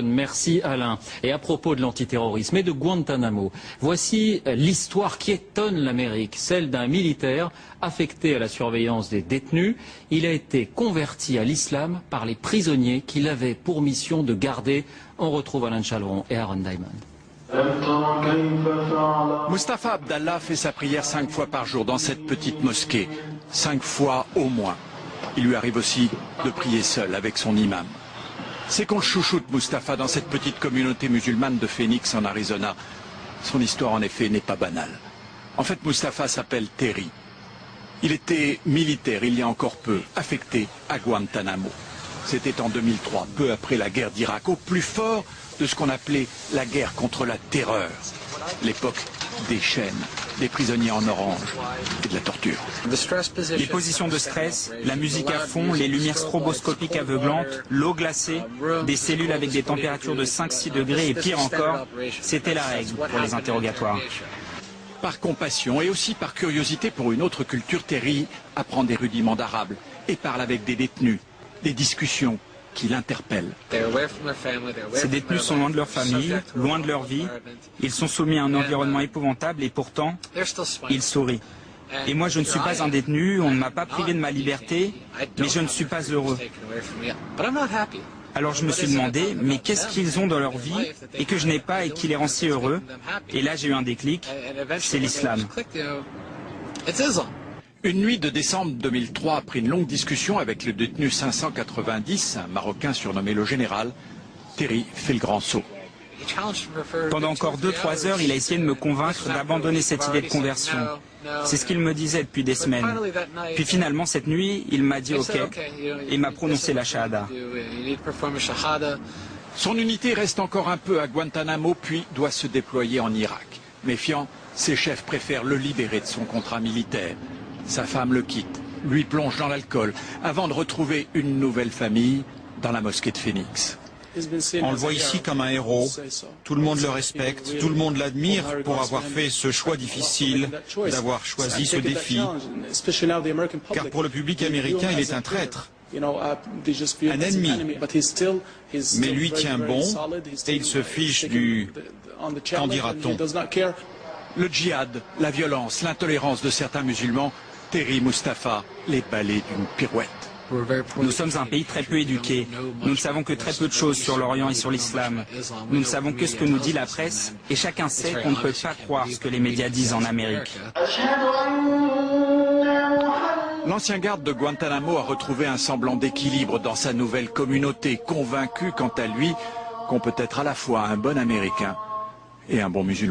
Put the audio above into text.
Merci Alain. Et à propos de l'antiterrorisme et de Guantanamo, voici l'histoire qui étonne l'Amérique, celle d'un militaire affecté à la surveillance des détenus. Il a été converti à l'islam par les prisonniers qu'il avait pour mission de garder. On retrouve Alain Chalron et Aaron Diamond. Mustapha Abdallah fait sa prière 5 fois par jour dans cette petite mosquée. 5 fois au moins. Il lui arrive aussi de prier seul avec son imam. C'est qu'on le chouchoute Mustapha dans cette petite communauté musulmane de Phoenix en Arizona. Son histoire en effet n'est pas banale. En fait Mustapha s'appelle Terry. Il était militaire il y a encore peu, affecté à Guantanamo. C'était en 2003, peu après la guerre d'Irak, au plus fort de ce qu'on appelait la guerre contre la terreur. L'époque des chaînes, des prisonniers en orange et de la torture. Les positions de stress, la musique à fond, les lumières stroboscopiques aveuglantes, l'eau glacée, des cellules avec des températures de 5-6 degrés et pire encore, c'était la règle pour les interrogatoires. Par compassion et aussi par curiosité pour une autre culture, Terry apprend des rudiments d'arabe et parle avec des détenus, des discussions qui l'interpellent. Ces détenus sont loin de leur famille, loin de leur vie. Ils sont soumis à un environnement épouvantable et pourtant, ils sourient. Et moi, je ne suis pas un détenu, on ne m'a pas privé de ma liberté, mais je ne suis pas heureux. Alors je me suis demandé, mais qu'est-ce qu'ils ont dans leur vie et que je n'ai pas et qui les rend si heureux? Et là, j'ai eu un déclic, c'est l'islam. Une nuit de décembre 2003, après une longue discussion avec le détenu 590, un Marocain surnommé le Général, Terry fait le grand saut. Pendant encore 2-3 heures, il a essayé de me convaincre d'abandonner cette idée de conversion. C'est ce qu'il me disait depuis des semaines. Puis finalement, cette nuit, il m'a dit OK et m'a prononcé la shahada. Son unité reste encore un peu à Guantanamo, puis doit se déployer en Irak. Méfiant, ses chefs préfèrent le libérer de son contrat militaire. Sa femme le quitte, lui plonge dans l'alcool, avant de retrouver une nouvelle famille dans la mosquée de Phoenix. On le voit ici comme un héros. Tout le monde le respecte, tout le monde l'admire pour avoir fait ce choix difficile, d'avoir choisi ce défi. Car pour le public américain, il est un traître, un ennemi. Mais lui tient bon et il se fiche du « qu'en dira-t-on ». Le djihad, la violence, l'intolérance de certains musulmans, Terry Mustapha les balaie d'une pirouette. Nous sommes un pays très peu éduqué. Nous ne savons que très peu de choses sur l'Orient et sur l'islam. Nous ne savons que ce que nous dit la presse et chacun sait qu'on ne peut pas croire ce que les médias disent en Amérique. L'ancien garde de Guantanamo a retrouvé un semblant d'équilibre dans sa nouvelle communauté, convaincu quant à lui qu'on peut être à la fois un bon Américain et un bon musulman.